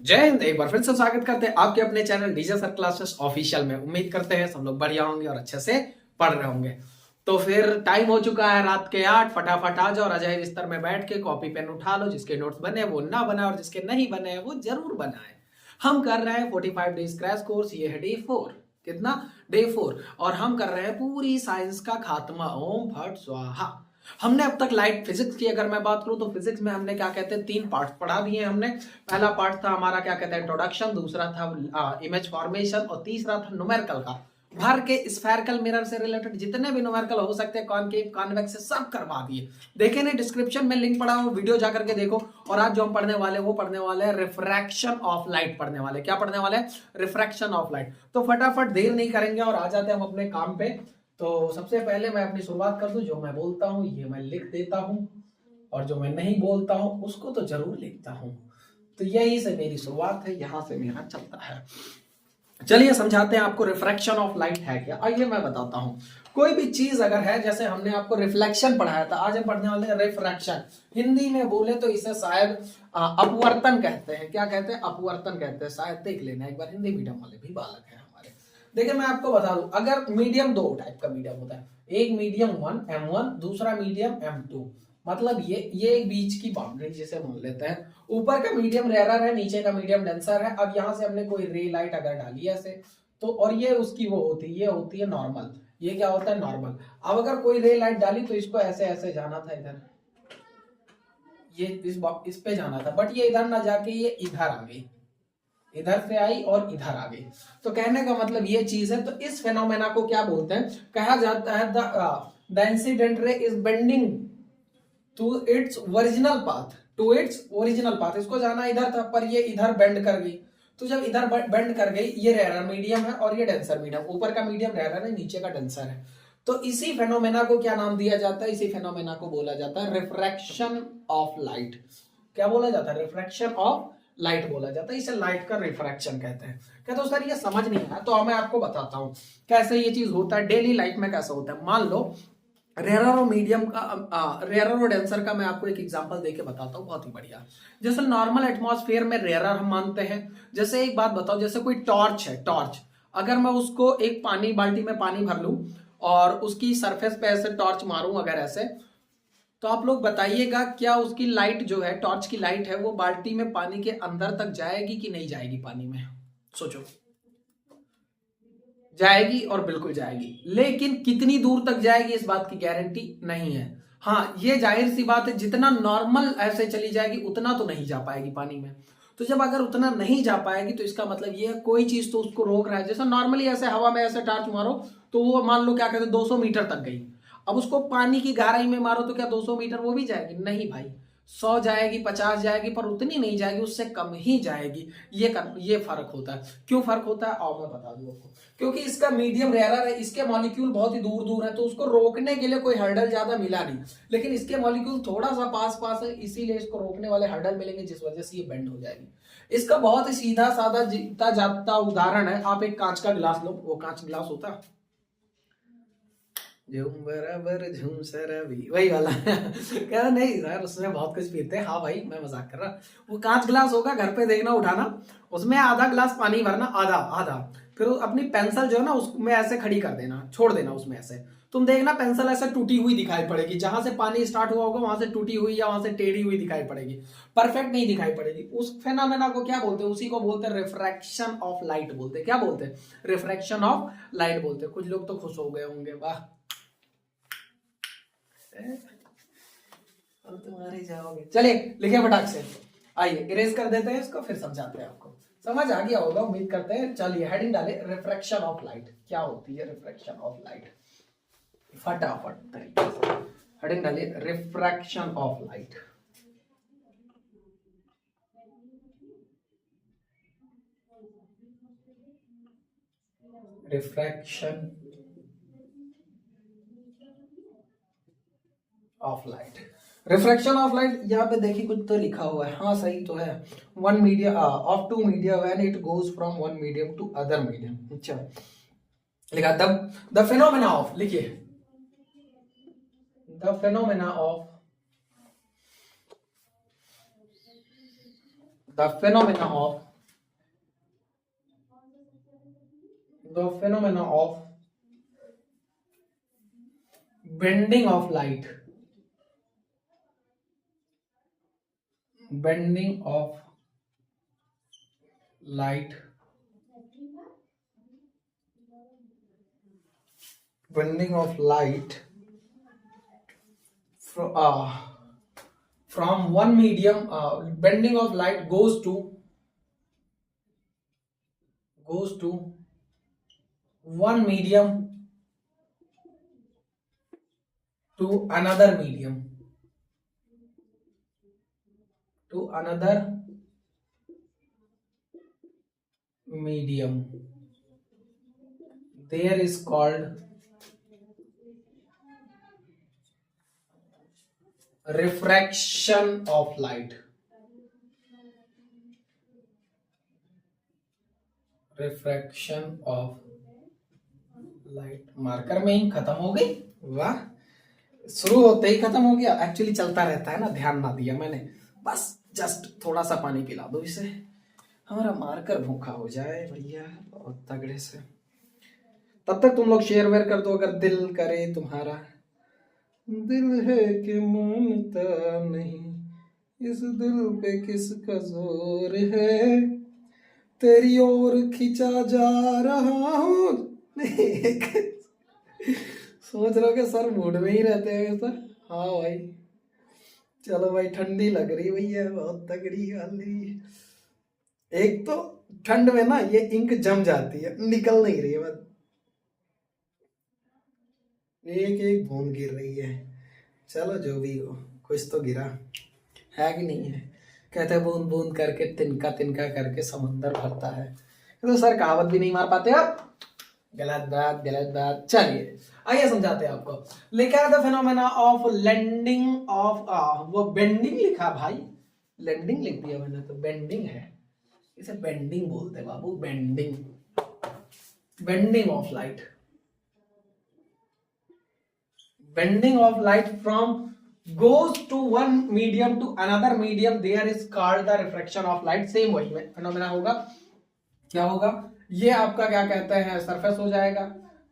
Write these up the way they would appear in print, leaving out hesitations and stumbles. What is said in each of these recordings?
जय हिंद। एक बार फिर से स्वागत करते हैं आपके अपने channel DJ sir classes official में। उम्मीद करते हैं सब लोग बढ़िया होंगे और अच्छे से पढ़ रहे होंगे। तो फिर टाइम हो चुका है रात के 8। फटाफट आ जाओ, रजाई बिस्तर में बैठ के कॉपी पेन उठा लो। जिसके नोट्स बने वो ना बनाए और जिसके नहीं बने वो जरूर बनाए। हम कर रहे हैं 45 डेज क्रैश कोर्स। ये है डे 4। कितना? डे 4। और हम कर रहे हैं पूरी साइंस का खात्मा। ओम फट स्वाहा। हमने अब तक लाइट फिजिक्स की अगर मैं बात करूं तो फिजिक्स में हमने क्या कहते हैं 3 पार्ट पढ़ा दिए हमने। पहला पार्ट था हमारा क्या कहते हैं इंट्रोडक्शन, दूसरा था इमेज फॉर्मेशन और तीसरा था न्यूमेरिकल का। भर के स्फेरिकल मिरर से रिलेटेड जितने भी न्यूमेरिकल हो सकते हैं, कॉनकेव कॉन्वेक्स से सब करवा दिए। देखे नहीं? डिस्क्रिप्शन में लिंक पड़ा हो, वीडियो जाकर के देखो। और आज जो हम पढ़ने वाले वो पढ़ने वाले हैं रिफ्रैक्शन ऑफ लाइट पढ़ने वाले। क्या पढ़ने वाले हैं? Refraction of light. तो फटाफट देर नहीं करेंगे और आ जाते हैं हम अपने काम पे। तो सबसे पहले मैं अपनी शुरुआत कर दूं। जो मैं बोलता हूं ये मैं लिख देता हूं और जो मैं नहीं बोलता हूं उसको तो जरूर लिखता हूं। तो यही से मेरी शुरुआत है, यहां से मेरा चलता है। चलिए समझाते हैं आपको रिफ्रैक्शन ऑफ लाइट है क्या। आइए मैं बताता हूं। कोई भी चीज अगर है, जैसे हमने आपको रिफ्लेक्शन पढ़ाया था, आज हम पढ़ने वाले हैं रिफ्रैक्शन। हिंदी में बोले तो इसे शायद अपवर्तन कहते हैं। क्या कहते हैं? अपवर्तन कहते हैं शायद। देख लेना एक बार, हिंदी मीडियम वाले भी बालक हैं हमारे। देखिए मैं आपको बता दूं, अगर मीडियम, दो टाइप का मीडियम होता है। एक मीडियम 1 M1, दूसरा मीडियम M2। मतलब ये एक बीच की बाउंड्री जिसे मान लेते हैं। ऊपर का मीडियम रेयरर है, नीचे का मीडियम डेंसर है। अब यहां से हमने कोई रे लाइट अगर डाली है ऐसे, तो और ये उसकी वो होती है, ये होती है नॉर्मल। ये क्या होता है? नॉर्मल। अब अगर कोई रे लाइट डाली तो इसको ऐसे ऐसे जाना था इधर, ये इस पे जाना था, बट ये इधर ना जाके ये इधर आ गई। इधर से आई और इधर आ गई। तो कहने का मतलब ये चीज है। तो इस फेनोमेना को क्या बोलते हैं? कहा जाता है the incident ray is bending to its original path. To its original path. इसको जाना इधर था पर ये इधर बेंड कर गई। तो जब इधर बेंड कर गई, ये रेयर मीडियम है और ये डेंसर मीडियम। ऊपर का मीडियम रेयर है, नीचे का डेंसर है। तो इसी फेनोमेना को क्या नाम दिया जाता है? इसी फेनोमेना को बोला जाता है रिफ्रैक्शन ऑफ लाइट। क्या बोला जाता है? रिफ्रैक्शन ऑफ लाइट बोला जाता है। इसे लाइट का रिफ्रैक्शन कहते हैं। कहते हो सर ये समझ नहीं आया, तो मैं आपको बताता हूं कैसे ये चीज होता है डेली लाइफ में। कैसा होता है? मान लो रेयरर और मीडियम का, रेयरर और डेंसर का मैं आपको एक एग्जांपल देके बताता हूँ, बहुत ही बढ़िया। जैसे नॉर्मल एटमॉस्फेयर में रेयरर हम मानते हैं। जैसे एक बात बताओ, जैसे कोई टॉर्च है, टॉर्च अगर मैं उसको एक पानी बाल्टी में पानी भर लूं और उसकी सरफेस पे ऐसे टॉर्च मारूं अगर ऐसे, तो आप लोग बताइएगा क्या उसकी लाइट जो है, टॉर्च की लाइट है, वो बाल्टी में पानी के अंदर तक जाएगी कि नहीं जाएगी? पानी में सोचो। जाएगी, और बिल्कुल जाएगी। लेकिन कितनी दूर तक जाएगी इस बात की गारंटी नहीं है। हाँ ये जाहिर सी बात है, जितना नॉर्मल ऐसे चली जाएगी उतना तो नहीं जा पाएगी पानी में। तो जब अगर उतना नहीं जा पाएगी तो इसका मतलब ये है कोई चीज तो उसको रोक रहा है। जैसे नॉर्मली ऐसे हवा में ऐसे टार्च मारो तो वो मान लो क्या कहते हैं 200 मीटर तक गई। अब उसको पानी की गहराई में मारो तो क्या 200 मीटर वो भी जाएगी? नहीं भाई। 100 जाएगी, 50 जाएगी, पर उतनी नहीं जाएगी, उससे कम ही जाएगी। ये फर्क होता है। क्यों फर्क होता है आओ मैं बता दूं आपको। क्योंकि इसका मीडियम रेयरर है, इसके मॉलिक्यूल बहुत ही दूर दूर है, तो उसको रोकने के लिए कोई हर्डल ज्यादा मिला नहीं। लेकिन इसके मॉलिक्यूल थोड़ा सा पास पास है, इसीलिए इसको रोकने वाले हर्डल मिलेंगे, जिस वजह से ये बेंड हो जाएगी। इसका बहुत ही सीधा साधा जीता जाता उदाहरण है। आप एक कांच का गिलास लो, वो कांच गिलास होता है झूम बराबर झूम सरवी, वही वाला कह नहीं सर उसमें बहुत कुछ पीते हैं। हाँ भाई मैं मजाक कर रहा। वो कांच गिलास होगा, घर पे देखना उठाना, उसमें आधा गिलास पानी भरना, आधा आधा। फिर अपनी पेंसिल जो है ना उसमें ऐसे खड़ी कर देना, छोड़ देना उसमें ऐसे। तुम देखना पेंसिल ऐसे टूटी हुई दिखाई पड़ेगी, जहां से पानी स्टार्ट हुआ होगा वहां से टूटी हुई या वहां से टेढ़ी हुई दिखाई पड़ेगी। परफेक्ट नहीं दिखाई पड़ेगी। उस फेनोमेना को क्या बोलते हैं? उसी को बोलते हैं रिफ्रैक्शन ऑफ लाइट बोलते हैं। क्या बोलते हैं? रिफ्रैक्शन ऑफ लाइट बोलते हैं। कुछ लोग तो खुश हो गए होंगे, वाह अब तुम्हारे जाओगे। चलिए लिखे फटाक से। आइए इरेज कर देते हैं इसको, फिर समझाते हैं आपको। समझ आ गया होगा उम्मीद करते हैं। चलिए हेडिंग डाले रिफ्रैक्शन ऑफ लाइट। क्या होती है रिफ्रैक्शन ऑफ लाइट? फटाफट तरीके से हेडिंग डालिए refraction of light. Refraction of light. Refraction of light, यहाँ पे देखिए कुछ तो लिखा हुआ है। हाँ सही तो है। One media of two media when it goes from one medium to other medium. अच्छा लिखा द फेनोमेना ऑफ, लिखिए the phenomena of the phenomena of the phenomena of bending of light, bending of light, bending of light from one medium, bending of light goes to one medium to another medium, there is called refraction of light, refraction of light. Marker में ही खत्म हो गई, वाह, शुरू होते ही खत्म हो गया। एक्चुअली चलता रहता है ना, ध्यान ना दिया मैंने, बस जस्ट थोड़ा सा पानी पिला दो इसे, हमारा मार्कर भूखा हो जाए भैया बहुत तगड़े से। तब तक तुम लोग शेयर वेयर कर दो अगर दिल करे तुम्हारा। दिल है कि मानता नहीं, इस दिल पे किसका जोर है, तेरी ओर खिंचा जा रहा हूँ। सोच रहे हो कि सर मूड में ही रहते हैं सर। हाँ भाई, चलो भाई, ठंडी लग रही भैया बहुत तगड़ी वाली। एक तो ठंड में ना ये इंक जम जाती है, निकल नहीं रही है, बस एक एक बूंद गिर रही है। चलो जो भी हो, कुछ तो गिरा है कि नहीं है। कहते हैं बूंद बूंद करके, तिनका तिनका करके समंदर भरता है। तो सर कहावत भी नहीं मार पाते आप, गलत बात गलत बात। चलिए आइए समझाते हैं आपको। लिखा है the phenomena of lending of, वो बेंडिंग लिखा भाई, लेंडिंग लिख दिया मैंने तो बेंडिंग है, इसे बेंडिंग बोलते हैं बाबू, bending, bending of light, bending of light from goes to one medium to another medium, there is called the refraction of light। Same वही में फेनोमेना होगा। क्या होगा, ये आपका क्या कहते हैं सरफेस हो जाएगा,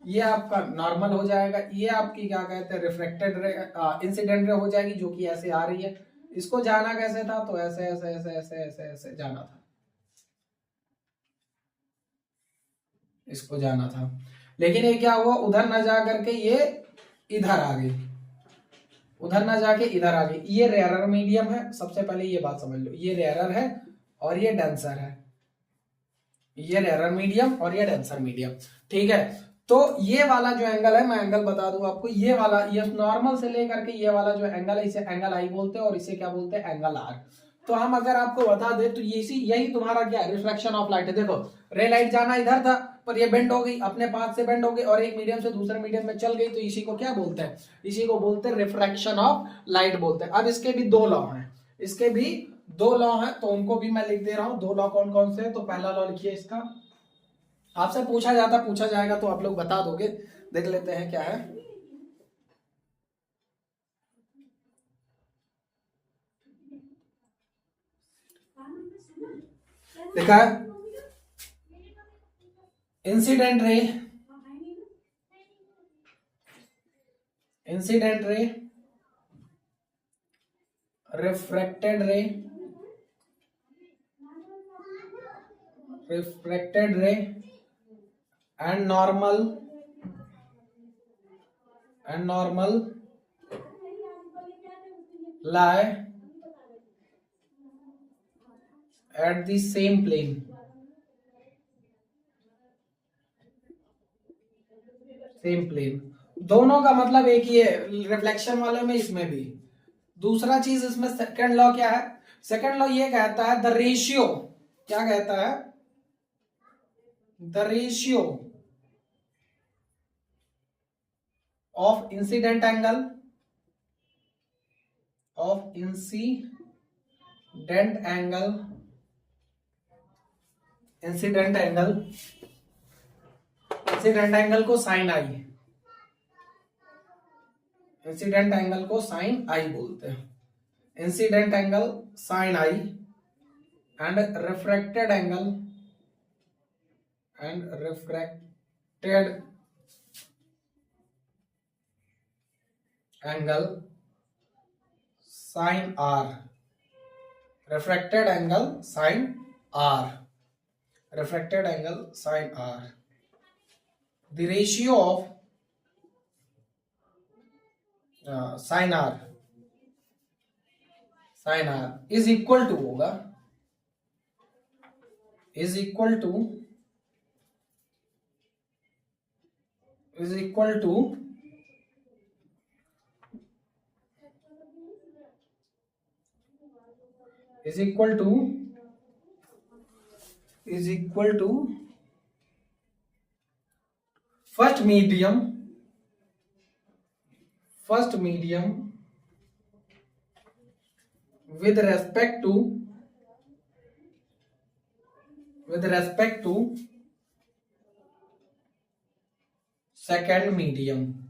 ये आपका नॉर्मल हो जाएगा, ये आपकी क्या कहते हैं रिफ्लेक्टेड रे, इंसिडेंट रे हो जाएगी, जो कि ऐसे आ रही है। इसको जाना कैसे था, तो ऐसे ऐसे ऐसे ऐसे ऐसे ऐसे जाना था, इसको जाना था। लेकिन ये क्या हुआ, उधर ना जा करके ये इधर आ गई, उधर ना जाके इधर आ गई। ये रेयरर मीडियम है, सबसे पहले ये बात समझ लो, ये रेयरर है और ये डेंसर है, ये रेयरर मीडियम और ये डेंसर मीडियम, ठीक है। तो ये वाला जो एंगल है, मैं एंगल बता दूं आपको, ये वाला, ये नॉर्मल से लेकर के ये वाला जो एंगल है, इसे एंगल आई बोलते हैं और इसे क्या बोलते हैं, एंगल आर। तो हम अगर आपको बता दे तो यही तुम्हारा क्या है, रिफ्लेक्शन ऑफ लाइट है। देखो रे लाइट जाना इधर था, पर ये बेंड हो गई, अपने पाथ से बेंड हो गई और एक मीडियम से दूसरे मीडियम में चल गई, तो इसी को क्या बोलते हैं, इसी को बोलते हैं रिफ्रैक्शन ऑफ लाइट बोलते हैं। अब इसके भी दो लॉ हैं, इसके भी दो लॉ हैं, तो उनको भी मैं लिख दे रहा हूं। दो लॉ कौन कौन से, तो पहला लॉ लिखिए इसका, आपसे पूछा जाएगा तो आप लोग बता दोगे, देख लेते हैं क्या है। देखा है, incident ray, incident ray, refracted रे, रिफ्रैक्टेड रे and normal lie at the same plane, same plane. दोनों का मतलब एक ही है, रिफ्लेक्शन वाले में, इसमें भी। दूसरा चीज इसमें सेकंड लॉ क्या है, सेकंड लॉ ये कहता है द रेशियो, क्या कहता है, the ratio of incident angle, of incident angle, incident angle, incident angle को साइन आई, इंसिडेंट एंगल को साइन आई बोलते हैं, incident angle sine I and refracted angle, and refracted angle sin r, refracted angle sin r, refracted angle sin r, the ratio of sin r is equal to होगा, is equal to is equal to is equal to is equal to first medium with respect to second medium,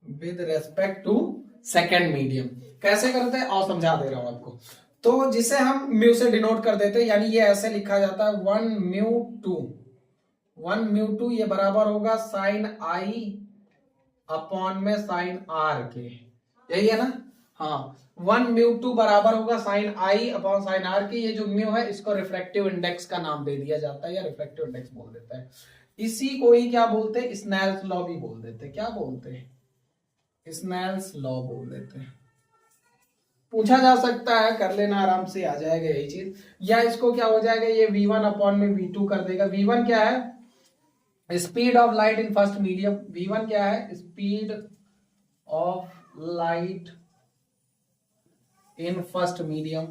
with respect to second medium। कैसे करते हैं और समझा दे रहा हूं आपको। तो जिसे हम म्यू से डिनोट कर देते हैं, यानी ये ऐसे लिखा जाता है 1 म्यू 2 ये बराबर होगा साइन आई अपॉन में साइन आर के, यही है ना। हाँ, 1 म्यू 2 बराबर होगा साइन आई अपॉन साइन आर की। ये जो म्यू है इसको रिफ्रैक्टिव इंडेक्स का नाम दे दिया जाता है या रिफ्रैक्टिव इंडेक्स बोल देता है। इसी को ही क्या बोलते हैं, स्नेल्स लॉ भी बोल देते हैं। क्या बोलते हैं, स्नेल्स लॉ बोल देते हैं। पूछा जा सकता है, कर लेना आराम से, आ जाएगा यही चीज। या इसको क्या हो जाएगा, ये v1 अपॉन में v2 कर देगा। v1 क्या है, speed of light in first medium. v1 क्या है, speed of light in first medium,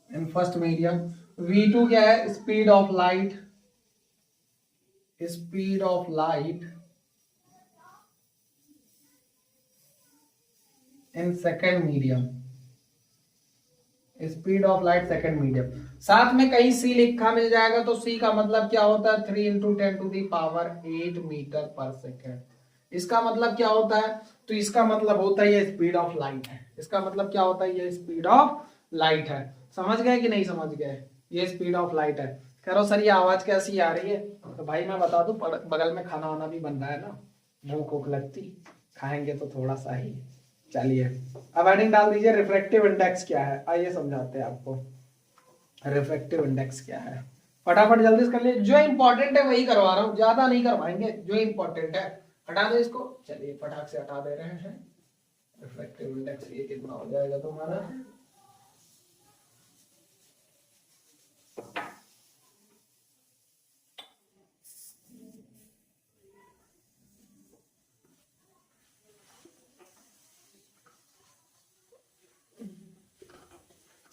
in first medium. v2 क्या है, speed of light in second medium, speed of light second medium. साथ में कहीं सी लिखा मिल जाएगा तो सी का मतलब क्या होता है, 3 × 10⁸ मीटर पर सेकेंड। इसका मतलब क्या होता है, तो इसका मतलब होता है ये स्पीड ऑफ लाइट है। इसका मतलब क्या होता है, ये स्पीड ऑफ लाइट है। समझ गए कि नहीं समझ गए, ये स्पीड ऑफ लाइट है। कह रहा सर ये आवाज कैसी आ रही है, तो भाई मैं बता दूं, बगल में खाना वाना भी बन रहा है ना, भूख लगती, खाएंगे तो थोड़ा सा ही। चलिए अब हेडिंग डाल दीजिए, रिफ्रैक्टिव इंडेक्स क्या है। आइए समझाते हैं आपको रिफ्रैक्टिव इंडेक्स क्या है। फटाफट जल्दी से कर लिए, जो इंपॉर्टेंट है वही करवा रहा हूँ, ज्यादा नहीं करवाएंगे, जो इंपॉर्टेंट है। हटा दो इसको, चलिए फटाक से हटा दे रहे हैं। रिफ्रैक्टिव इंडेक्स ये कितना हो जाएगा तुम्हारा,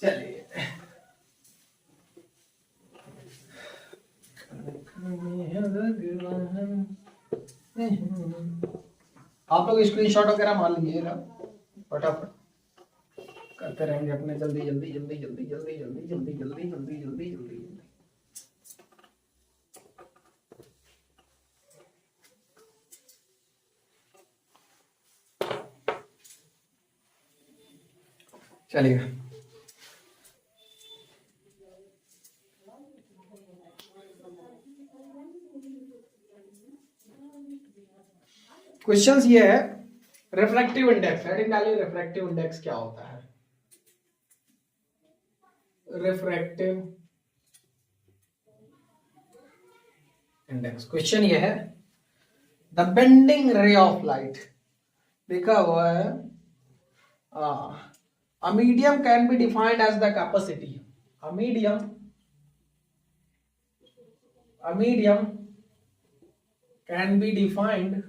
चलिए आप लोग स्क्रीनशॉट वगैरह मार लीजिएगा, फटाफट करते रहेंगे अपने, जल्दी जल्दी जल्दी जल्दी जल्दी जल्दी जल्दी जल्दी जल्दी जल्दी जल्दी। चलिए क्वेश्चंस ये है, रिफ्रैक्टिव इंडेक्स। हेडिंग डालिए, रिफ्रैक्टिव इंडेक्स क्या होता है। रिफ्रैक्टिव इंडेक्स, क्वेश्चन ये है, the bending ray of light, लिखा हुआ है a medium can be defined as the capacity, a medium can be defined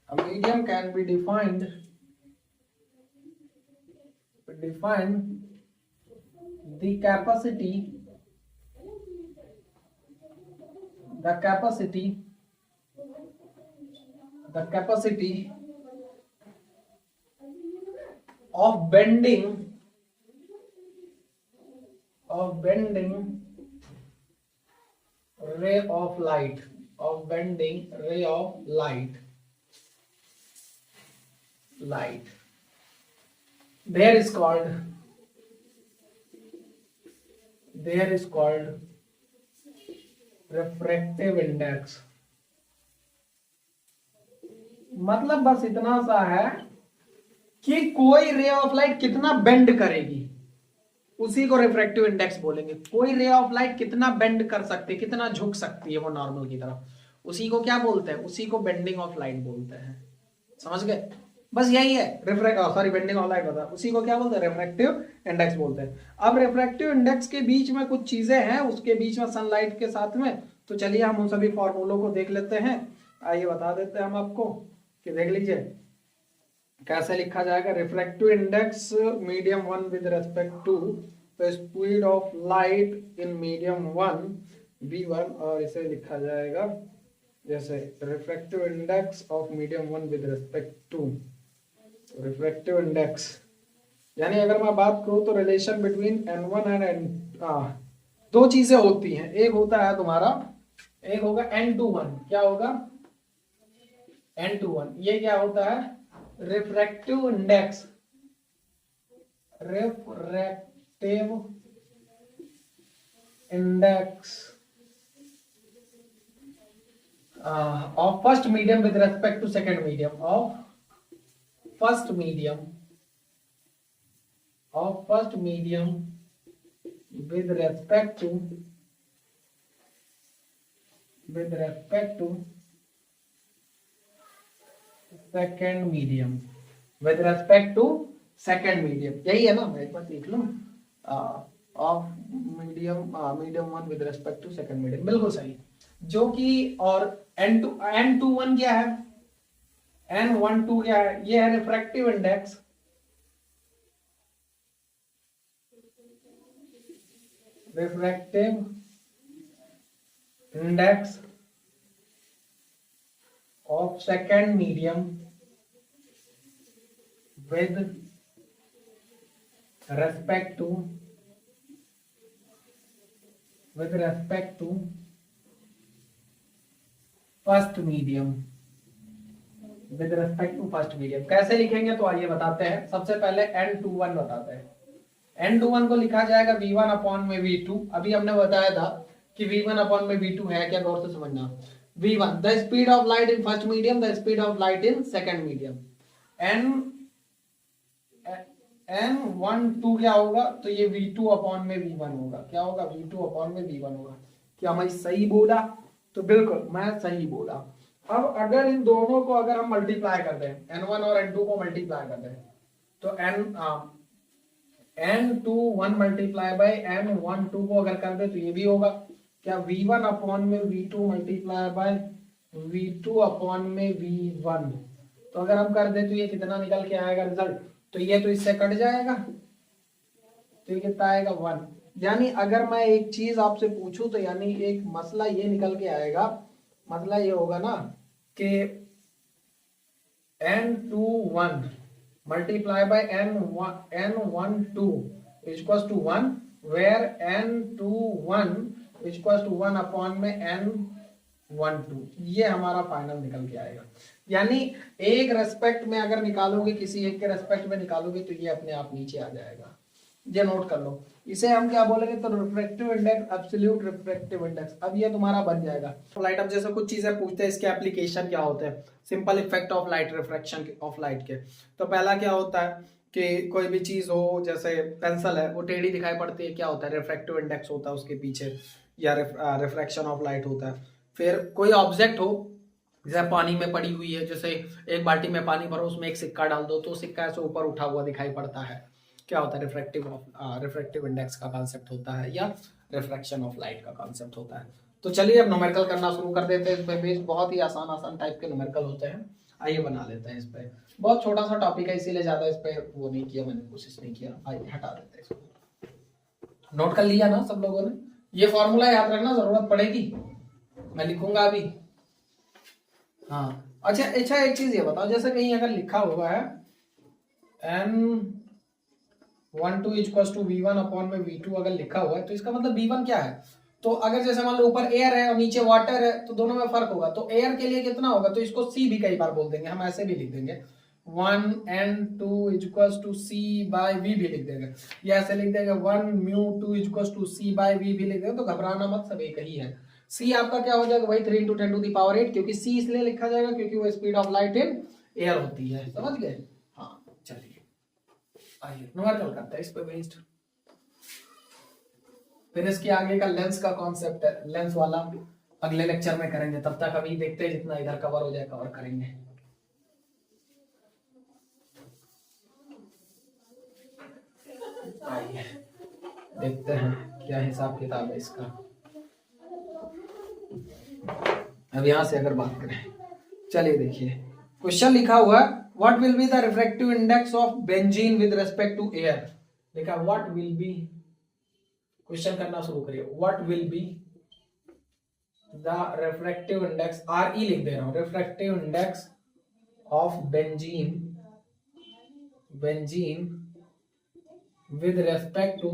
a medium can be defined the capacity of bending ray of light, there is called refractive index। मतलब बस इतना सा है कि कोई रे ऑफ लाइट कितना bend करेगी, उसी को रिफ्रैक्टिव इंडेक्स बोलेंगे। कोई रे ऑफ लाइट कितना बेंड कर सकती है, कितना झुक सकती है वो नॉर्मल की तरफ, उसी को क्या बोलते हैं, उसी को बेंडिंग ऑफ लाइट बोलते हैं। समझ गए? बस यही है बेंडिंग ऑफ लाइट होता है, उसी को क्या बोलते हैं, रिफ्रैक्टिव इंडेक्स बोलते हैं। अब रिफ्रैक्टिव इंडेक्स के बीच में कुछ चीजें हैं, उसके बीच में सनलाइट के साथ में, तो चलिए हम उन सभी फॉर्मूलों को देख लेते हैं। आइए बता देते हैं हम आपको कि देख लीजिए कैसे लिखा जाएगा। Refractive index medium one with respect to the speed of light in medium one v1, और इसे लिखा जाएगा जैसे refractive index of medium one with respect to refractive index, यानी अगर मैं बात करूं तो relation between n1 and n, दो चीजें होती हैं। एक होता है तुम्हारा, एक होगा n21, क्या होगा n21, ये क्या होता है, refractive index, refractive index of first medium with respect to second medium, of first medium with respect to second medium, with respect to second medium, यही है ना, मैं एक बार देख लूं, of medium one with respect to second medium, बिल्कुल सही। जो कि और n21 क्या है, n12 क्या है, ये है refractive index, of second medium with respect to first medium, with respect to first medium. कैसे लिखेंगे तो आइए बताते हैं। सबसे पहले n21 बताते हैं। n21 को लिखा जाएगा v1 अपॉन में v2। अभी हमने बताया था कि v1 अपॉन में v2 है क्या, गौर से समझना। v1 the speed of light in first medium, the speed of light in second medium. n12 क्या होगा, तो ये v2 अपॉन में v1 होगा। क्या होगा, v2 अपॉन में v1 होगा। क्या मैं सही बोला? तो बिल्कुल मैं सही बोला। अब अगर इन दोनों को अगर हम मल्टीप्लाई कर दें, n1 और n2 को मल्टीप्लाई कर दें, तो n21 मल्टीप्लाई बाय n12 को अगर कर दे तो ये भी होगा। क्या v1 अपॉन में v2 multiply by v2 upon में v1, तो अगर हम कर दे तो ये कितना निकल के आएगा रिजल्ट, तो ये तो इससे कट जाएगा, तो ये कितना आएगा 1। यानी अगर मैं एक चीज आपसे पूछूं तो यानी एक मसला ये निकल के आएगा, मसला ये होगा ना कि n21 multiply by n12 equals to 1, where n21 equals to 1 upon में n12, ये हमारा फाइनल निकल के आएगा। यानी एक रेस्पेक्ट में अगर निकालोगे, किसी एक के रेस्पेक्ट में निकालोगे तो ये अपने आप नीचे आ जाएगा। ये नोट कर लो। इसे हम क्या बोलेंगे, तो refractive index, absolute refractive index. अब ये तुम्हारा बन जाएगा लाइट। अब जैसे कुछ चीजें पूछते हैं, इसके एप्लीकेशन क्या होते हैं, simple effect of light, refraction of light के। तो पहला क्या होता है कि कोई भी चीज हो, जैसे पेंसिल है, वो टेढ़ी दिखाई पड़ती है, क्या होता है, रिफ्रैक्टिव इंडेक्स होता है उसके पीछे, या रिफ्रैक्शन ऑफ लाइट होता है। फिर कोई ऑब्जेक्ट हो, जैसे पानी में पड़ी हुई है, जैसे एक बाल्टी में पानी भरो, उसमें एक सिक्का डाल दो तो सिक्का ऐसे ऊपर उठा हुआ दिखाई पड़ता है, क्या होता है, रिफ्रैक्टिव इंडेक्स का कांसेप्ट होता है, या रिफ्रैक्शन ऑफ लाइट का कांसेप्ट होता है। तो चलिए अब न्यूमेरिकल करना शुरू कर देते हैं। इस पे बहुत ही आसान टाइप के न्यूमेरिकल होते हैं। आइए बना लेते हैं। इस पे बहुत छोटा सा टॉपिक है, इसीलिए ज्यादा इस पे वो नहीं किया, मैंने कोशिश नहीं किया। आइए हटा देते हैं इसको। नोट कर लिया ना सब लोगों ने? ये फॉर्मूला याद रखना, जरूरत पड़ेगी, मैं लिखूंगा अभी। हाँ अच्छा, एक चीज ये बताओ, जैसे कहीं अगर लिखा हुआ है n12 equals to v1 upon में v2 अगर लिखा हुआ है, तो इसका मतलब v1 क्या है। तो अगर जैसे मान लो ऊपर एयर है और नीचे वाटर है, तो दोनों में फर्क होगा। तो एयर के लिए कितना होगा, तो इसको c भी कई बार बोल देंगे हम, ऐसे भी लिख देंगे 1n2 equals to C by V भी लिख देगा, या ऐसे लिख देगा 1μ2 equals to C by V भी लिख देगा। तो घबराना मत, सब एक ही है। सी आपका क्या हो जाएगा वही 3 × 10⁸, क्योंकि सी इसलिए लिखा जाएगा क्योंकि वो speed of light in air होती है, समझ गए। हाँ चलिए आइए न्यूमेरिकल करते हैं इस पे बेस्ड। फिर इसके आगे का लेंस का कॉन्सेप्ट है, लेंस वाला अगले लेक्चर में करेंगे। तब तक अभी देखते हैं जितना इधर कवर हो जाए कवर करेंगे। आइए देखते हैं क्या हिसाब किताब है इसका। अब यहां से अगर बात करें, चलिए देखिए क्वेश्चन लिखा हुआ what will be the refractive index of benzene with respect to air. लिखा व्हाट विल बी, क्वेश्चन करना शुरू करिए। What will be the refractive index, R E लिख दे रहा हूं, refractive index of benzene with respect to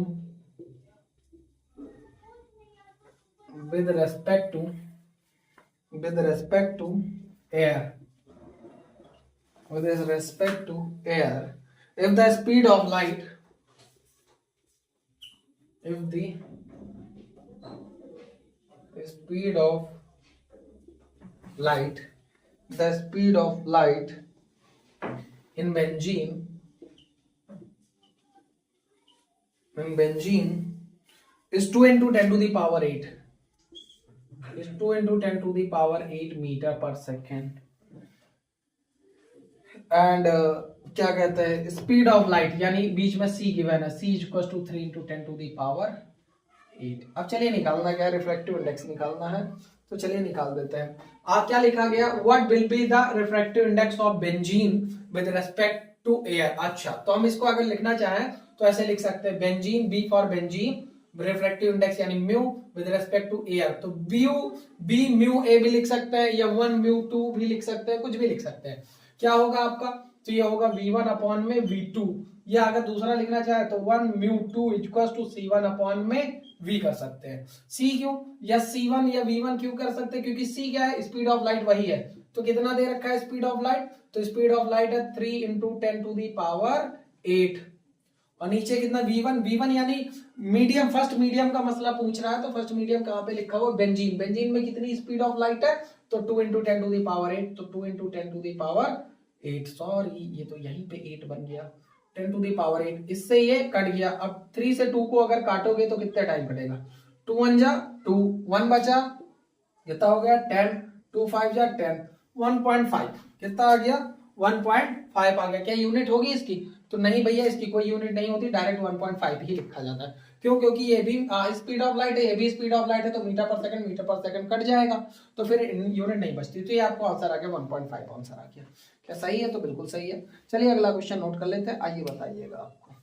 air, if the speed of light in benzene is 2 into 10 to the power 8 meter per second and क्या कहते हैं speed of light, यानी बीच में c given है, c equals to 3 into 10 to the power 8। अब चलिए निकालना क्या है, रिफ्रैक्टिव इंडेक्स निकालना है, तो चलिए निकाल देते हैं। आप क्या लिखा गया, what will be the refractive index of benzene with respect to air. अच्छा तो हम इसको अगर लिखना चाहें तो ऐसे लिख सकते हैं, benzene, B for benzene, refractive index यानी mu with respect to air, तो बी म्यू ए भी लिख सकते हैं या 1μ2 भी लिख सकते हैं, कुछ भी लिख सकते हैं। क्या होगा आपका, तो ये होगा v1 अपॉन में v2, या अगर दूसरा लिखना चाहे तो 1μ2 इक्वल्स टू c1 अपॉन में v कर सकते हैं। c क्यों, या c1 या v1 क्यों कर सकते हैं, क्योंकि c क्या है, स्पीड ऑफ लाइट वही है। तो कितना दे रखा है स्पीड ऑफ लाइट, तो स्पीड ऑफ लाइट है 3 into 10 to the power 8, और नीचे कितना v1 यानी मीडियम, फर्स्ट मीडियम का मसला पूछ रहा है, तो फर्स्ट मीडियम कहां पे लिखा हुआ, बेंजीन में कितनी स्पीड ऑफ लाइट है, तो 2 into 10 to the power 8, तो 2 into 10 to the power 8, sorry ये तो यहीं पे 8 बन गया, 10 to the power 8, इससे ये कट गया। अब 3 से 2 को अगर काटोगे तो कितना टाइम कटेगा, 2 1 जा 2, 1 बचा, कितना हो गया 10, 2 5 जा 10, 1.5 कितना आ गया 1.5 आ गया। क्या यूनिट होगी इसकी, तो नहीं भैया इसकी कोई यूनिट नहीं होती, डायरेक्ट 1.5 ही लिखा जाता है। क्यों, क्योंकि ये भी स्पीड ऑफ लाइट है, ये भी स्पीड ऑफ लाइट है, तो मीटर पर सेकंड कट जाएगा, तो फिर यूनिट नहीं बचती। तो ये आपको आंसर आ गया 1.5 आंसर आ गया। क्या सही है, तो बिल्कुल सही है। चलिए अगला क्वेश्चन नोट कर लेते हैं, आइए बताइएगा आपको।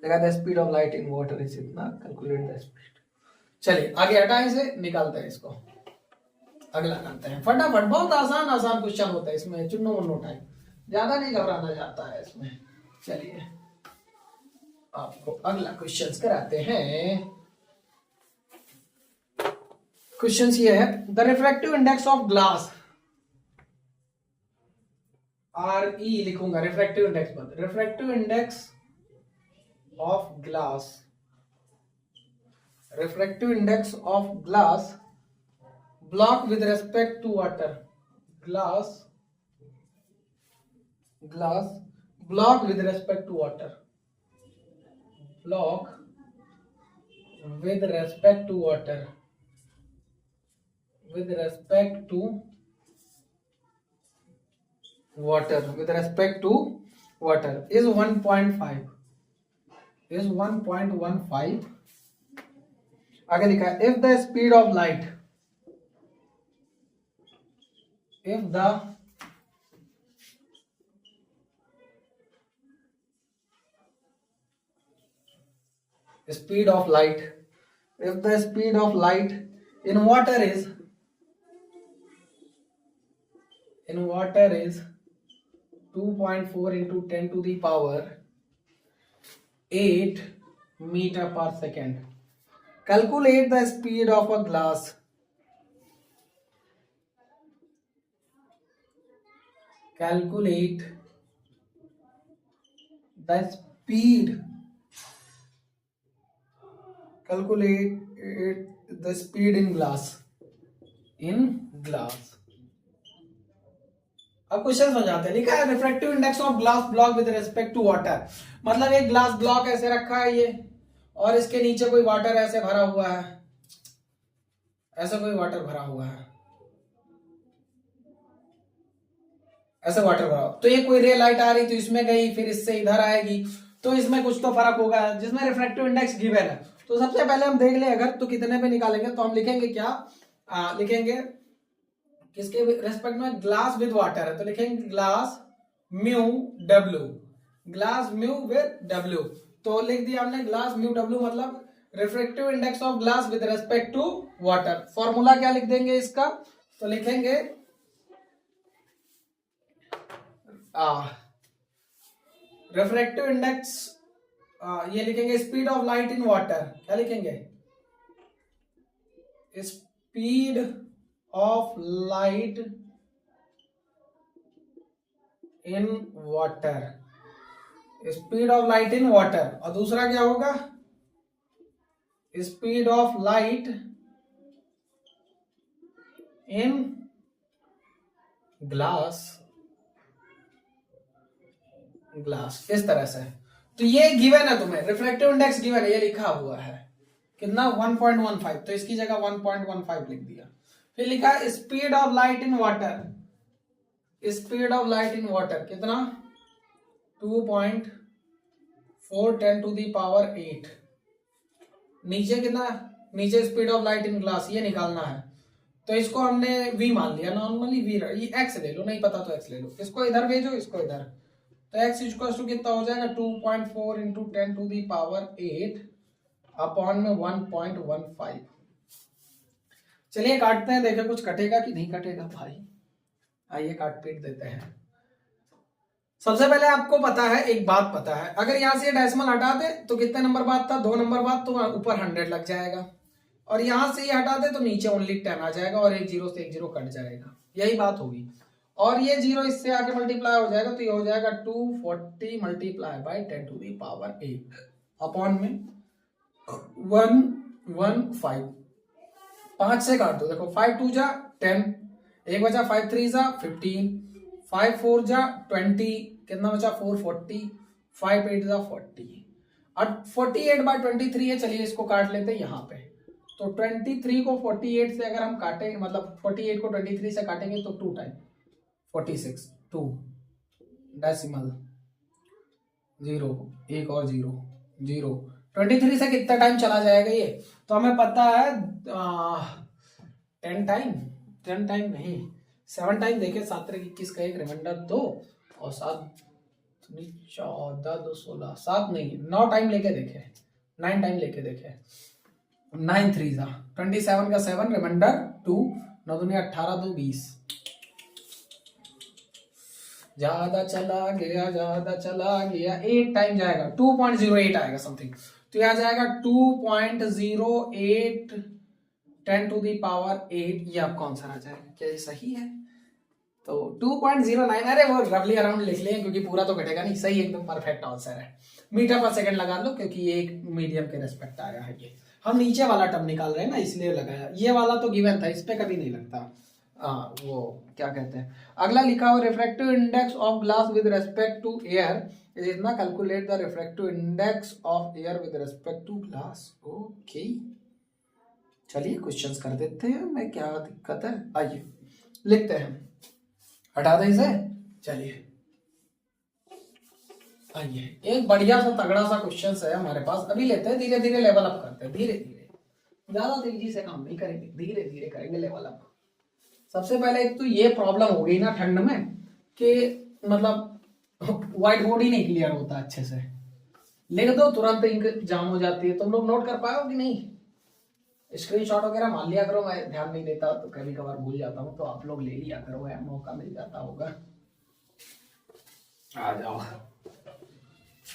देखा speed of light in water is इतना, कैलकुलेट द स्पीड। चलिए आगे हटाएं से, निकालते हैं इसको, अगला करते हैं फटाफट। बहुत आसान क्वेश्चन होता है इसमें, चुन्नो मुन्नो टाइम, ज्यादा नहीं घबराना जाता है इसमें। चलिए आपको अगला क्वेश्चन कराते हैं। क्वेश्चन ये है, the refractive index of glass, R E लिखूंगा रिफ्रैक्टिव इंडेक्स पर, refractive index of glass, refractive index of glass block with respect to water, glass block with respect to water, block with respect to water, with respect to water, with respect to water is 1.5, is 1.15। आगे लिखा है, if the speed of light, if the speed of light, if the speed of light in water is 2.4 into 10 to the power 8 meter per second, calculate the speed of a glass calculate the speed, calculate the speed in glass, in glass. अब question हो जाते हैं। लिखा है refractive index of glass block with respect to water. मतलब एक glass block ऐसे रखा है ये, और इसके नीचे कोई वाटर ऐसे भरा हुआ है, ऐसा कोई वाटर भरा हुआ है, ऐसे वाटर भरा। तो ये कोई रे लाइट आ रही तो इसमें गई, फिर इससे इधर आएगी, तो इसमें कुछ तो फर्क होगा जिसमें रिफ्रैक्टिव इंडेक्स गिवन है। तो सबसे पहले हम देख ले अगर तो कितने पे निकालेंगे, तो हम लिखेंगे क्या, लिखेंगे किसके रेस्पेक्ट में, ग्लास विद वाटर है तो लिखेंगे glass mu W, glass mu with W. तो लिख दिया हमने ग्लास म्यू डब्ल्यू, मतलब refractive index of glass with respect to water. Formula क्या लिख देंगे इसका, तो लिखेंगे रिफ्रैक्टिव इंडेक्स, ये लिखेंगे speed of light in water, क्या लिखेंगे, speed of light in water, speed of light in water. और दूसरा क्या होगा, speed of light in glass, glass, इस तरह से। तो ये गिवन है तुम्हें, रिफ्रैक्टिव इंडेक्स गिवन है, ये लिखा हुआ है कितना 1.15, तो इसकी जगह 1.15 लिख दिया। फिर लिखा speed of light in water, speed of light in water कितना 2.4 10 to the power 8। नीचे कितना, नीचे speed of light in glass ये निकालना है, तो इसको हमने v मान लिया, नॉर्मली v, ये x ले लो, नहीं पता तो x ले लो, इसको इधर भेजो इसको इधर, तो x इक्वल टू कितना हो जाएगा 2.4 into 10 to the power 8 upon में 1.15। चलिए काटते हैं, देखें कुछ कटेगा कि नहीं कटेगा भाई। आइए काट पीट देते हैं। सबसे पहले आपको पता है, एक बात पता है, अगर यहां से डेसिमल हटा दे तो कितने नंबर बाद था, 2 नंबर बाद, तो ऊपर 100 लग जाएगा, और यहां से ये हटा दे तो नीचे ओनली 10 आ जाएगा, और एक जीरो से एक जीरो कट जाएगा, यही बात होगी। और ये जीरो इससे आगे मल्टीप्लाई हो जाएगा, तो ये हो जाएगा 240 multiply by 10 to the power 8 upon में 115। 5 से काट दो, देखो 5 2 जा 10, एक बचा 5 3 जा 15, 5 4 जा 20, कितना बचा 440, 5 8 जा 40, और 48 बाय 23 है। चलिए इसको काट लेते हैं यहाँ पे, तो 23 को 48 से अगर हम काटेंगे, मतलब 48 को 23 से काटेंगे तो 2 टाइम 46, 2 डेसिमल 0, एक और 0 0, 23 से कितना टाइम चला जाएगा ये, तो हमें पता है 10 टाइम, 10 टाइम नहीं 7 टाइम। देखे 7 3 21 का एक रिमाइंडर 2 और 7 14 2 16, 7 नहीं 9 टाइम लेके देखे, 9 टाइम लेके देखे, 9 3 जा 27 का 7 रिमाइंडर 2, 9 दूनी 18 2 20, ज्यादा चला गया, ज्यादा चला गया, 8 टाइम जाएगा, 2.08 आएगा समथिंग, तो यहां जाएगा 2.08 10 to the power 8। ये आपका आंसर आ जाएगा, क्या ये सही है, तो 2.09, अरे वो रफली अराउंड लिख लें क्योंकि पूरा तो घटेगा नहीं, सही एकदम परफेक्ट आंसर है। मीटर पर सेकंड लगा लो क्योंकि ये एक मीडियम के रेस्पेक्ट आया है, ये हम नीचे वाला टर्म निकाल रहे हैं ना इसलिए लगाया, ये वाला तो गिवन था, इस पे कभी नहीं लगता। वो क्या कहते हैं, अगला लिखा हुआ refractive index of glass with respect to air is इतना, calculate the refractive index of air with respect to glass. Okay चलिए क्वेश्चंस कर देते हैं, मैं क्या दिक्कत है, आइए लिखते हैं, हटा दें इसे। चलिए आइए एक बढ़िया सा तगड़ा सा क्वेश्चन है हमारे पास, अभी लेते हैं, धीरे धीरे लेवल अप करते हैं, धीरे धीरे, ज्यादा तेजी से काम नहीं करेंगे, धीरे धीरे करेंगे लेवल अप। सबसे पहले एक तो ये प्रॉब्लम हो गई ना ठंड में कि मतलब व्हाइट बोर्ड ही नहीं क्लियर होता अच्छे से, लिख दो तुरंत इंक जाम हो जाती है। तुम लोग नोट कर पाओ कि नहीं, स्क्रीनशॉट वगैरह मान लिया करो, मैं ध्यान नहीं देता तो कभी कभार भूल जाता हूँ, तो आप लोग ले लिया करो, यार मौका मिल जाता होगा। आ जाओ,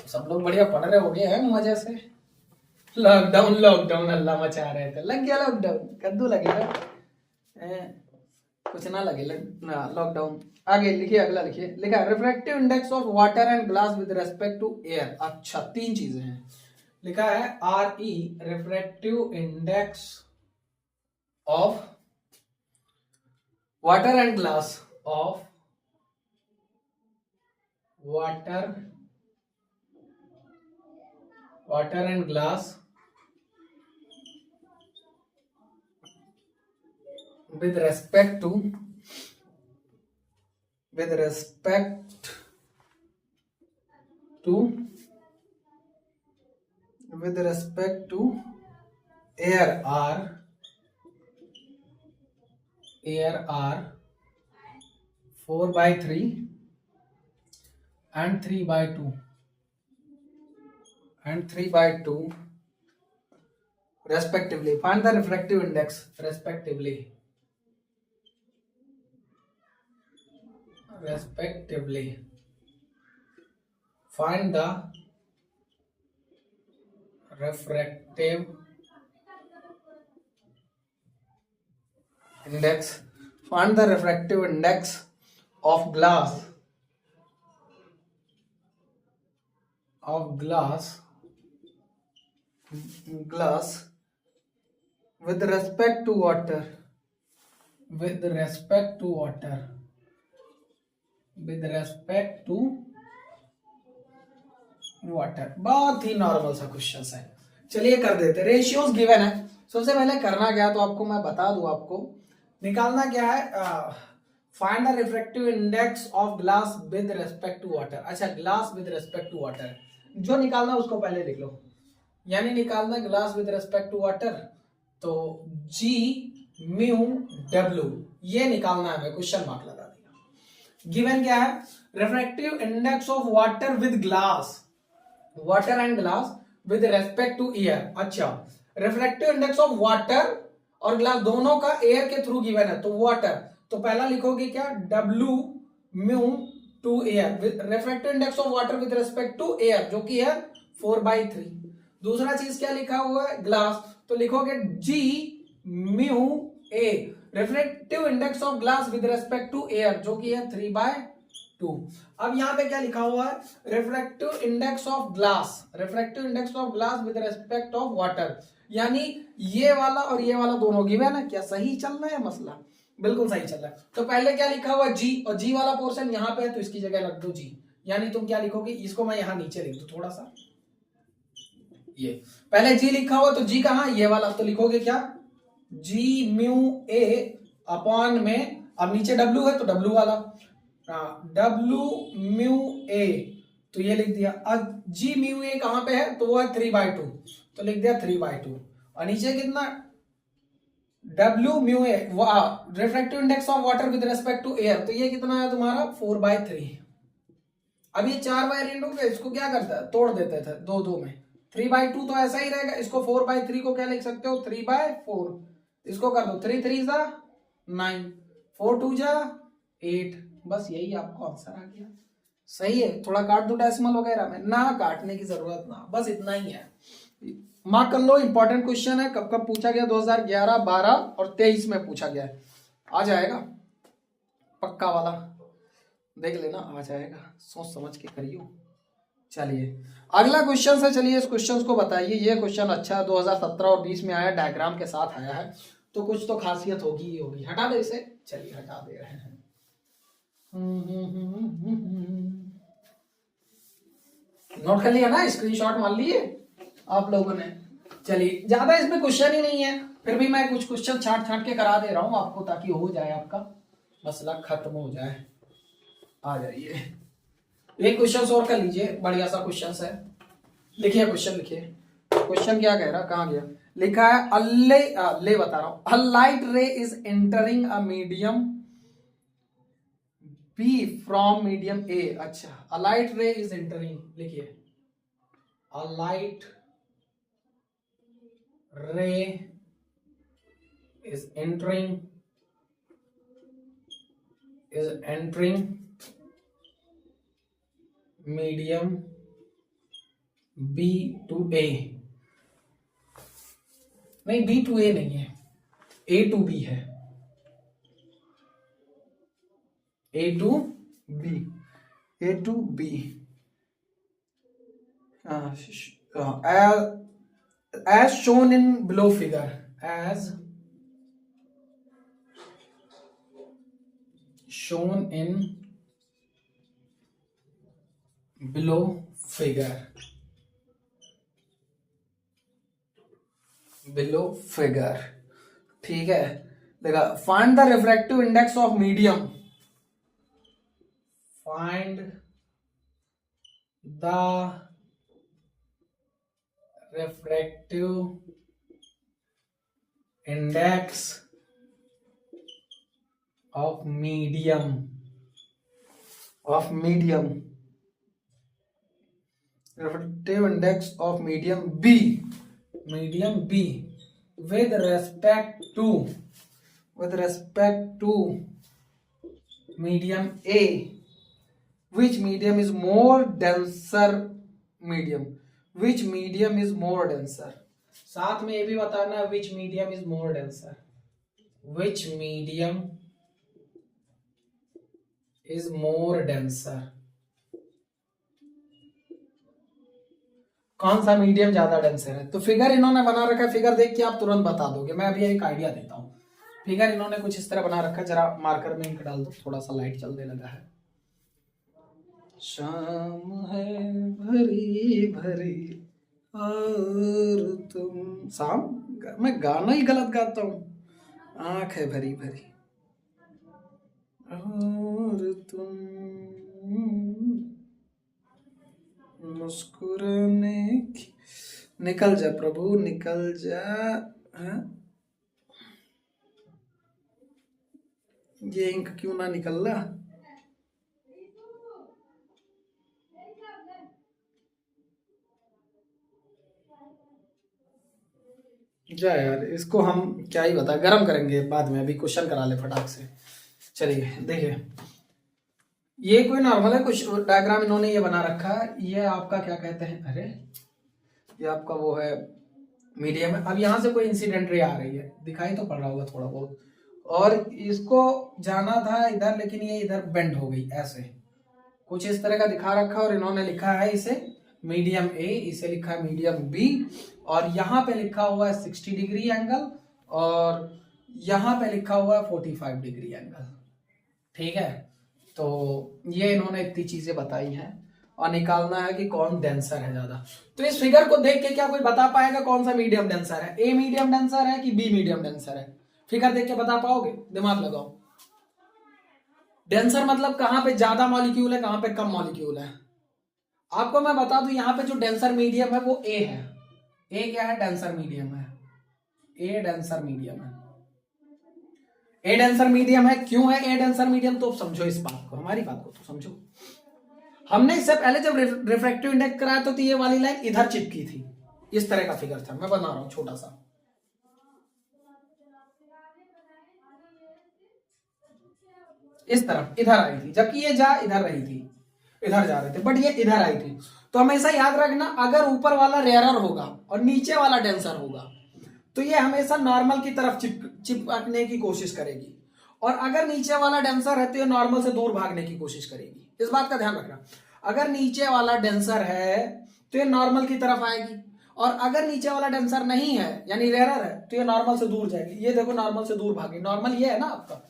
सब लोग बढ़िया पढ़ रहे हो गए हैं मजे से। लॉकडाउन लॉकडाउन अल्लाह मचा रहे थे, लग गया लॉकडाउन, कद्दू लगे कुछ ना लगे लॉकडाउन। आगे लिखिए, अगला लिखिए, लिखा refractive index of water and glass with respect to air. अच्छा, तीन चीजें हैं, लिखा है RE refractive index of water and glass, of water and glass with respect to air are 4/3 and 3/2 respectively. Find the refractive index respectively. Find the refractive index. Find the refractive index of glass with respect to water. बहुत ही normal सा question है, चलिए कर देते। Ratios given है, सबसे पहले करना क्या तो आपको मैं बता दूं, आपको निकालना क्या है, find the refractive index of glass with respect to water. अच्छा, glass with respect to water जो निकालना उसको पहले लिख लो, यानी निकालना glass with respect to water, तो G म्यू W ये निकालना है, मैं क्वेश्चन मार्क लगा दिया। गिवन क्या है, refractive index of water with glass, water and glass with respect to air. अच्छा, रिफ्रैक्टिव इंडेक्स ऑफ वाटर और ग्लास दोनों का एयर के थ्रू गिवन है, तो वाटर, तो पहला लिखोगे क्या, W mu to air, refractive index of water with respect to air जो कि है 4/3। दूसरा चीज क्या लिखा हुआ है, ग्लास, तो लिखोगे G mu A, refractive index of glass with respect to air जो कि है 3/2। अब यहां पे क्या लिखा हुआ है, refractive index of glass with respect of water, यानी ये वाला और ये वाला दोनों गिवन है। क्या सही चल रहा है मसला, बिल्कुल सही चल रहा है। तो पहले क्या लिखा हुआ G, और G वाला पोर्शन यहां पे है तो इसकी जगह रख दो G, यानी तुम क्या लिखोगे, इसको मैं यहां नीचे लिख दू थोड़ा सा, ये पहले G लिखा हुआ तो G कहां, ये वाला, तो लिखोगे क्या, G म्यू A अपॉन में, अब नीचे W है तो W वाला, W म्यू A, तो ये लिख दिया। अब G म्यू A कहां पे है, तो वो है 3/2, तो लिख दिया 3/2, और नीचे कितना, W mu A refractive index of water with respect to air, तो ये कितना है तुम्हारा 4/3। अब ये 4/3 हो गया, इसको क्या करता है, तोड़ देते थे दो दो में, 3/2 तो ऐसा ही रहेगा, इसको 4/3 को क्या लिख सकते हो, 3/4, इसको कर दो 3 3 जा 9, 4 2 जा 8, बस यही आपको आंसर आ गया। सही है, थोड़ा काट दो डेसिमल वगैरह में, ना काटने की जरूरत ना, बस इतना ही है। मार्क कर लो, इंपॉर्टेंट क्वेश्चन है, कब कब पूछा गया, 2011, 12 और 23 में पूछा गया है, आ जाएगा पक्का वाला, देख लेना आ जाएगा, सोच समझ के करियो। चलिए अगला क्वेश्चन से, चलिए इस क्वेश्चन को बताइए। ये क्वेश्चन अच्छा 2017 और 20 में आया, डायग्राम के साथ आया है, तो कुछ तो खासियत होगी ही होगी। हटा दे इसे, चलिए हटा दे रहे हैं। नोट कर लिया ना, स्क्रीनशॉट मार लिए आप लोगों ने। चलिए ज्यादा इसमें क्वेश्चन ही नहीं है, फिर भी मैं कुछ क्वेश्चन छांट छांट के करा दे रहा हूं आपको, ताकि हो जाए आपका मसला खत्म हो जाए। आ जाइए, एक क्वेश्चन और कर लीजिए, बढ़िया सा क्वेश्चन है। लिखिए क्वेश्चन, लिखिए क्वेश्चन क्या कह रहा, कहां गया, लिखा है ले बता रहा हूं, a light ray is entering a medium B from medium A। अच्छा, a light ray is entering, लिखिए a light ray is entering medium B to A, नहीं B to A नहीं है, A to B है, A to B, A to B, as shown in below figure, as shown in below figure, below figure, ठीक है। देखा, find the refractive index of medium, find the refractive index of medium, refractive index of medium B, with respect to medium A, which medium is more denser medium, which medium is more denser, साथ में ये भी बताना which medium is more denser, which medium is more denser, कौन सा medium ज्यादा denser है। तो फिगर इन्होंने बना रखा है, फिगर देख के आप तुरंत बता दोगे। मैं अभी एक आइडिया देता हूं। फिगर इन्होंने कुछ इस तरह बना रखा है, जरा मार्कर में इंक डाल दो, थोड़ा सा लाइट चलने लगा है। शाम है भरी भरी और तुम, शाम, मैं गाना ही गलत गाता हूँ। आंख है भरी भरी और तुम मुस्कुराने की, निकल जा प्रभु निकल जा। हाँ? ये इंक क्यों ना निकल रहा। जा यार, इसको हम क्या ही बता, गरम करेंगे बाद में, अभी क्वेश्चन करा ले फटाक से। चलिए देखिए, ये कोई नॉर्मल है, कुछ डायग्राम इन्होंने ये बना रखा है। ये आपका क्या कहते हैं, अरे ये आपका वो है मीडियम है। अब यहाँ से कोई इंसिडेंट रे आ रही है, दिखाई तो पड़ रहा होगा थोड़ा बहुत, और इसको जाना था इधर, लेकिन ये इधर बेंड हो गई, ऐसे कुछ इस तरह का दिखा रखा, और इन्होंने लिखा है इसे मीडियम ए, इसे लिखा है मीडियम बी, और यहाँ पे लिखा हुआ है 60 डिग्री एंगल, और यहाँ पे लिखा हुआ है 45 डिग्री एंगल। ठीक है, तो ये इन्होंने इतनी चीजें बताई हैं, और निकालना है कि कौन डेंसर है ज्यादा। तो इस फिगर को देख के क्या कोई बता पाएगा कौन सा मीडियम डेंसर है, ए मीडियम डेंसर है कि बी मीडियम डेंसर है? फिगर देख के बता पाओगे? दिमाग लगाओ। डेंसर मतलब कहां पे ज्यादा मॉलिक्यूल है, कहां पे कम मॉलिक्यूल है। आपको मैं बता दूं, यहां पे जो डेंसर मीडियम है वो ए है। ए क्या है? डेंसर मीडियम है। ए डेंसर मीडियम है। ए डेंसर मीडियम है। क्यों है ए डेंसर मीडियम? तो समझो इस बात को, हमारी बात को तो समझो। हमने इससे पहले जब रिफ्रैक्टिव इंडेक्स कराया तो ये वाली लाइन इधर चिपकी थी, इस तरह का फिगर था, मैं बना रहा हूं छोटा सा, इस तरफ इधर आई थी, जबकि ये जा इधर रही थी, इधर जा रहे थे, बट ये इधर आई थी। तो हमेशा याद रखना, अगर ऊपर वाला रेयरर होगा और नीचे वाला डेंसर होगा तो ये हमेशा नॉर्मल की तरफ चिपकने की कोशिश करेगी, और अगर नीचे वाला डेंसर है तो ये नॉर्मल से दूर भागने की कोशिश करेगी। इस बात का ध्यान रखना, अगर नीचे वाला डेंसर है तो ये नॉर्मल की तरफ आएगी, और अगर नीचे वाला डेंसर नहीं है यानी रेयरर है तो ये नॉर्मल से दूर जाएगी। ये देखो नॉर्मल से दूर भागी, नॉर्मल ये है ना आपका,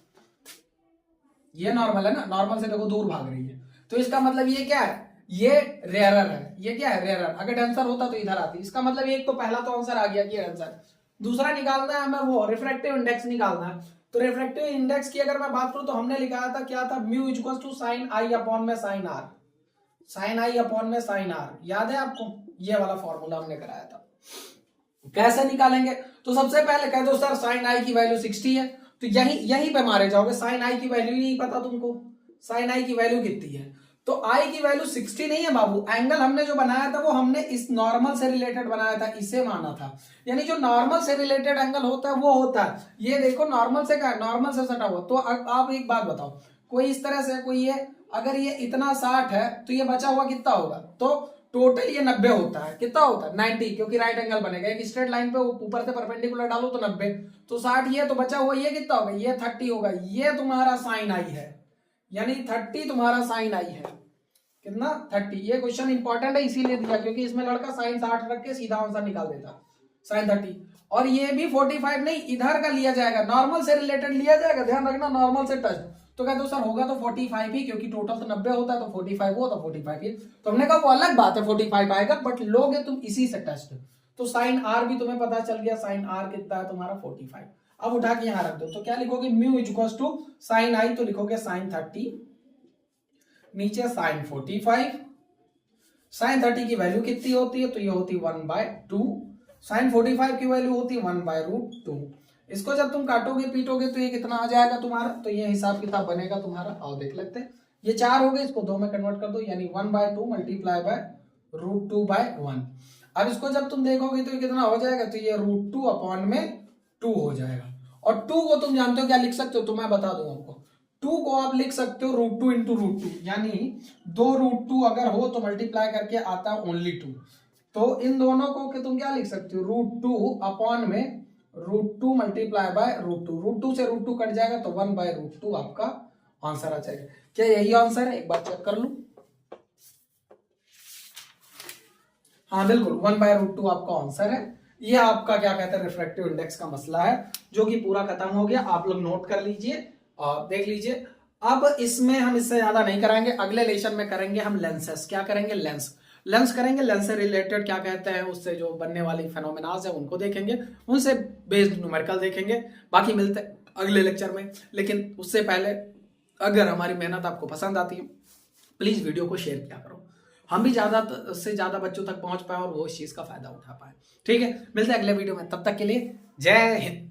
ये नॉर्मल है ना, नॉर्मल से देखो दूर भाग रही है, तो इसका मतलब ये क्या है, ये रेयरर है। ये क्या है? रेयरर। अगर डेंसर होता तो इधर आती। इसका मतलब एक तो पहला तो आंसर आ गया कि डेंसर। दूसरा निकालना है हमें वो रिफ्रैक्टिव इंडेक्स निकालना है। तो रिफ्रैक्टिव इंडेक्स की अगर मैं बात करूं तो हमने लिखा था क्या था, mu equal to sine I upon में साइन आर, साइन आई अपॉन में साइन आर, याद है आपको? ये वाला फॉर्मूला हमने कराया था। कैसे निकालेंगे? तो सबसे पहले कह दो सर साइन आई की वैल्यू 60 है, तो यहीं पे मारे जाओगे। साइन आई की वैल्यू ही नहीं पता तुमको, साइन आई की वैल्यू कितनी है? तो आई की वैल्यू 60 नहीं है बाबू। एंगल हमने जो बनाया था वो हमने इस नॉर्मल से रिलेटेड बनाया था, इसे माना था। यानी जो नॉर्मल से रिलेटेड एंगल होता है वो होता है ये, देखो नॉर्मल से क्या, नॉर्मल से सटा हुआ। तो आप एक बात बताओ, कोई इस तरह से, कोई ये, अगर ये इतना 60 है तो ये बचा हुआ कितना होगा? तो टोटल ये 90 होता है। कितना होता है? 90, क्योंकि राइट एंगल बनेगा। एक स्ट्रेट लाइन पे ऊपर से परपेंडिकुलर डालो तो 90, तो 60 ये, तो बचा हुआ ये कितना होगा? ये 30 होगा। ये तुम्हारा साइन आई है, यानी 30 तुम्हारा साइन आई है, कितना 30। ये क्वेश्चन इंपॉर्टेंट है इसीलिए दिया क्योंकि इसमें लड़का साइन 60 रख के सीधा आंसर निकाल देता, साइन 30। और ये भी 45 नहीं, इधर का लिया जाएगा, नॉर्मल से रिलेटेड लिया जाएगा, ध्यान रखना, नॉर्मल से टच। तो कहते हो सर होगा तो 45 ही, क्योंकि टोटल तो 90 होता है, तो 45 हो तो 45 ही। तो हमने कहा वो अलग बात है 45 आएगा, बट लोगे तुम इसी से टेस्ट। तो साइन आर भी तुम्हें पता चल गया, साइन आर कितना है तुम्हारा 45। अब उठा के यहां रख दो, तो क्या लिखोगे, म्यू इक्वल टू साइन आई, तो लिखोगे साइन 30, नीचे साइन 45। साइन 30 की वैल्यू कितनी होती है, तो ये होती 1/2। साइन 45 की वैल्यू होती है 1/√2। इसको जब तुम काटोगे पीटोगे तो ये कितना आ जाएगा तुम्हारा, तो ये हिसाब किताब बनेगा तुम्हारा। आओ देख लेते हैं, ये 4 हो गए, इसको 2 में कन्वर्ट कर दो, यानी 1/2 मल्टीप्लाई बाय √2/1। अब इसको जब तुम देखोगे तो ये कितना हो जाएगा, तो ये √2/2 हो जाएगा। और 2 को तुम जानते हो क्या लिख सकते हो, तो मैं बता दूं आपको, 2 को आप लिख सकते हो √2 इंटू √2, यानी 2√2 अगर हो तो मल्टीप्लाई करके आता है ओनली 2। तो इन दोनों को कि तुम क्या लिख सकते हो, √2 मल्टीप्लाई बाय √2, √2 से √2 कट जाएगा तो 1/√2 आपका आंसर आ जाएगा। क्या यही आंसर है, एक बार चेक कर लूं। हाँ बिल्कुल 1/√2 आपका आंसर है। ये आपका क्या कहते हैं, रिफ्रैक्टिव इंडेक्स का मसला है, जो कि पूरा खत्म हो गया। आप लोग नोट कर लीजिए और देख लीजिए। अब इसमें हम इससे ज्यादा नहीं कराएंगे, अगले लेसन में करेंगे हम लेंसेस। क्या करेंगे, लेंस करेंगे, लेंस से रिलेटेड क्या कहते हैं, उससे जो बनने वाली फेनोमेनाज है उनको देखेंगे, उनसे बेस्ड न्यूमेरिकल देखेंगे। बाकी मिलते हैं अगले लेक्चर में। लेकिन उससे पहले अगर हमारी मेहनत आपको पसंद आती है प्लीज वीडियो को शेयर किया करो, हम भी ज्यादा से ज्यादा बच्चों तक पहुंच पाए और वो इस चीज का फायदा उठा पाए। ठीक है, मिलते हैं अगले वीडियो में, तब तक के लिए जय हिंद।